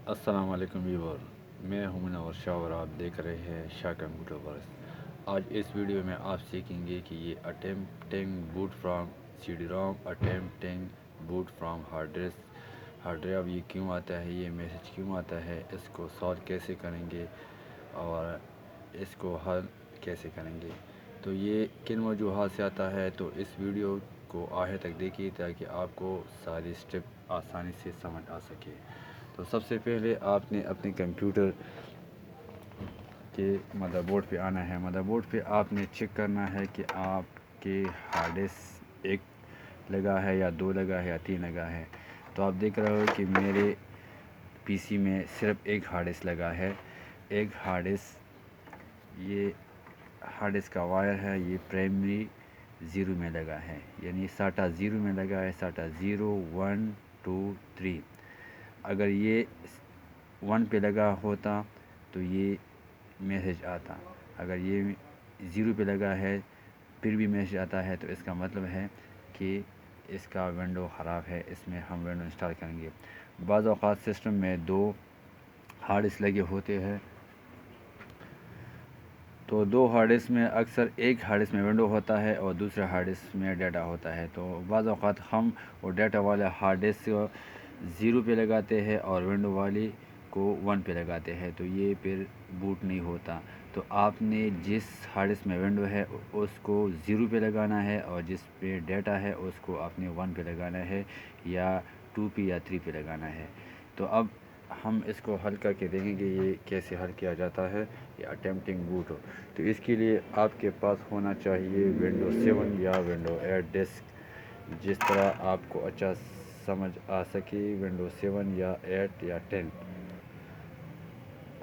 السلام علیکم ویور، میں ہوں منور شاہ اور آپ دیکھ رہے ہیں شاہ کمپیوٹر ورکس۔ آج اس ویڈیو میں آپ سیکھیں گے کہ یہ attempting boot from CD-ROM، attempting boot from hard drive یہ کیوں آتا ہے، یہ میسج کیوں آتا ہے، اس کو سالو کیسے کریں گے اور اس کو حل کیسے کریں گے، تو یہ کن وجوہات سے آتا ہے۔ تو اس ویڈیو کو آخر تک دیکھیے تاکہ آپ کو ساری سٹیپ آسانی سے سمجھ آ سکے۔ تو سب سے پہلے آپ نے اپنے کمپیوٹر کے مدر بورڈ پہ آنا ہے۔ مدر بورڈ پہ آپ نے چیک کرنا ہے کہ آپ کے ہارڈ ڈسک ایک لگا ہے یا دو لگا ہے یا تین لگا ہے۔ تو آپ دیکھ رہے ہو کہ میرے پی سی میں صرف ایک ہارڈ ڈسک لگا ہے۔ ایک ہارڈ ڈسک، یہ ہارڈ ڈسک کا وائر ہے، یہ پرائمری 0 میں لگا ہے، یعنی ساٹا 0 میں لگا ہے، ساٹا 0 1 2 3۔ اگر یہ 1 پہ لگا ہوتا تو یہ میسج آتا، اگر یہ 0 پہ لگا ہے پھر بھی میسج آتا ہے تو اس کا مطلب ہے کہ اس کا ونڈو خراب ہے، اس میں ہم ونڈو انسٹال کریں گے۔ بعض اوقات سسٹم میں دو ہارڈ ڈسک لگے ہوتے ہیں، تو دو ہارڈ ڈسک میں اکثر ایک ہارڈ ڈسک میں ونڈو ہوتا ہے اور دوسرے ہارڈ ڈسک میں ڈیٹا ہوتا ہے۔ تو بعض اوقات ہم وہ ڈیٹا والے ہارڈ ڈسک 0 پہ لگاتے ہیں اور ونڈو والی کو 1 پہ لگاتے ہیں، تو یہ پھر بوٹ نہیں ہوتا۔ تو آپ نے جس ہارڈ ڈسک میں ونڈو ہے اس کو 0 پہ لگانا ہے اور جس پہ ڈیٹا ہے اس کو آپ نے 1 پہ لگانا ہے یا 2 پہ یا 3 پہ لگانا ہے۔ تو اب ہم اس کو حل کر کے دیکھیں گے یہ کیسے حل کیا جاتا ہے، یہ اٹیمپٹنگ بوٹ ہو۔ تو اس کے لیے آپ کے پاس ہونا چاہیے ونڈو 7 یا ونڈو 8 ڈسک، جس طرح آپ کو اچھا سمجھ آ سکے، ونڈو 7 یا 8 یا 10۔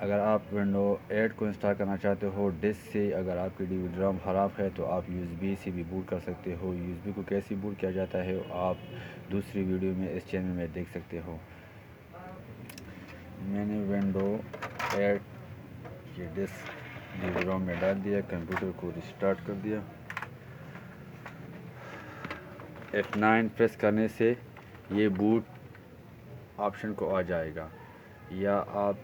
اگر آپ ونڈو 8 کو انسٹال کرنا چاہتے ہو ڈسک سے، اگر آپ کی CD-ROM خراب ہے تو آپ USB سے بھی بوٹ کر سکتے ہو۔ USB کو کیسے بوٹ کیا جاتا ہے آپ دوسری ویڈیو میں اس چینل میں دیکھ سکتے ہو۔ میں نے ونڈو 8 کی ڈسک CD-ROM میں ڈال دیا، کمپیوٹر کو ریسٹارٹ کر دیا۔ F9 پریس کرنے سے یہ بوٹ آپشن کو آ جائے گا، یا آپ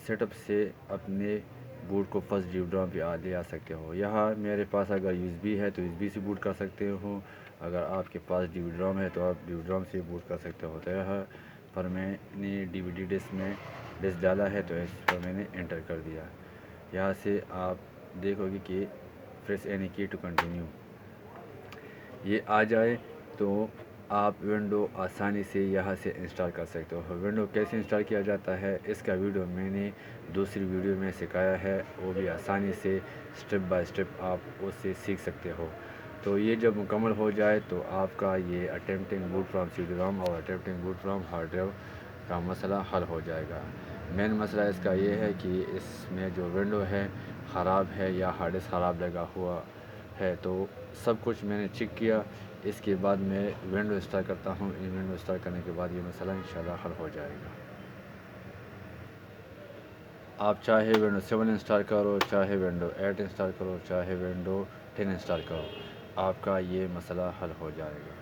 سیٹ اپ سے اپنے بوٹ کو فرسٹ CD-ROM پہ لے آ سکتے ہو۔ یہاں میرے پاس اگر USB ہے تو USB سے بوٹ کر سکتے ہو، اگر آپ کے پاس CD-ROM ہے تو آپ CD-ROM سے بوٹ کر سکتے ہو۔ تو یہاں پر میں نے DVD ڈسک میں ڈسک ڈالا ہے تو اس پر میں نے انٹر کر دیا۔ یہاں سے آپ دیکھو گے کہ پریس اینی کی ٹو کنٹینیو، یہ آ جائے تو آپ ونڈو آسانی سے یہاں سے انسٹال کر سکتے ہو۔ ونڈو کیسے انسٹال کیا جاتا ہے اس کا ویڈیو میں نے دوسری ویڈیو میں سکھایا ہے، وہ بھی آسانی سے سٹیپ بائی سٹیپ آپ اس سے سیکھ سکتے ہو۔ تو یہ جب مکمل ہو جائے تو آپ کا یہ اٹیمپٹنگ بوٹ فرام CD-ROM اور اٹیمپٹنگ بوٹ فرام ہارڈ ڈرائیو کا مسئلہ حل ہو جائے گا۔ مین مسئلہ اس کا یہ ہے کہ اس میں جو ونڈو ہے خراب ہے یا ہارڈ ڈسک خراب لگا ہوا ہے، تو سب کچھ میں نے چیک کیا، اس کے بعد میں ونڈو انسٹال کرتا ہوں۔ ونڈو انسٹال کرنے کے بعد یہ مسئلہ انشاءاللہ حل ہو جائے گا۔ آپ چاہے ونڈو 7 انسٹال کرو، چاہے ونڈو 8 انسٹال کرو، چاہے ونڈو 10 انسٹال کرو، آپ کا یہ مسئلہ حل ہو جائے گا۔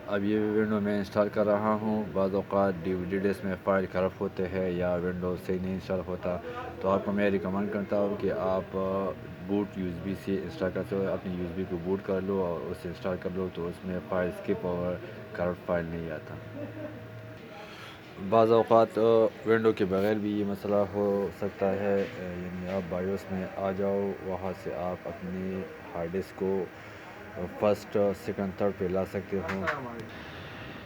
اب یہ ونڈو میں انسٹال کر رہا ہوں۔ بعض اوقات DVD ڈسک میں فائل کرپٹ ہوتے ہیں یا ونڈو صحیح نہیں انسٹال ہوتا، تو آپ کو میں ریکمنڈ کرتا ہوں کہ آپ بوٹ USB سے انسٹال کرتے ہو، اپنی USB کو بوٹ کر لو اور اسے انسٹال کر لو، تو اس میں فائل اسکپ اور کرپٹ فائل نہیں آتا۔ بعض اوقات ونڈو کے بغیر بھی یہ مسئلہ ہو سکتا ہے، یعنی آپ بایوس میں آ جاؤ، وہاں سے آپ اپنی ہارڈ ڈسک کو فرسٹ سیکنڈ تھرڈ پہ لا سکتے ہو۔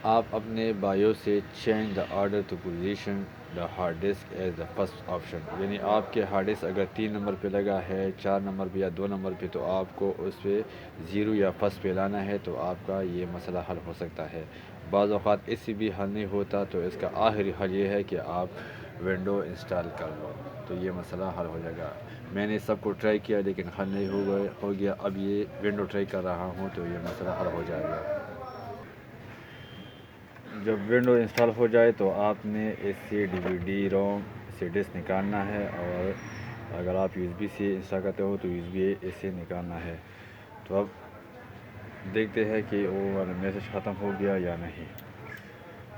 آپ اپنے بایوس سے change the order to position the hard disk as the first option, یعنی آپ کے ہارڈ ڈسک اگر 3 نمبر پہ لگا ہے، 4 نمبر پہ یا 2 نمبر پہ، تو آپ کو اس پہ 0 یا فرسٹ پہ لانا ہے، تو آپ کا یہ مسئلہ حل ہو سکتا ہے۔ بعض اوقات اس سے بھی حل نہیں ہوتا تو اس کا آخری حل یہ ہے کہ آپ ونڈو انسٹال کر لو، تو یہ مسئلہ حل ہو جائے گا۔ میں نے سب کو ٹرائی کیا لیکن حل نہیں ہو گیا، اب یہ ونڈو ٹرائی کر رہا ہوں تو یہ مسئلہ حل ہو جائے گا۔ جب ونڈو انسٹال ہو جائے تو آپ نے اس سے DVD-ROM سے ڈسک نکالنا ہے، اور اگر آپ USB سے انسٹال کرتے ہو تو USB اس سے نکالنا ہے۔ تو اب دیکھتے ہیں کہ وہ والا میسج ختم ہو گیا یا نہیں۔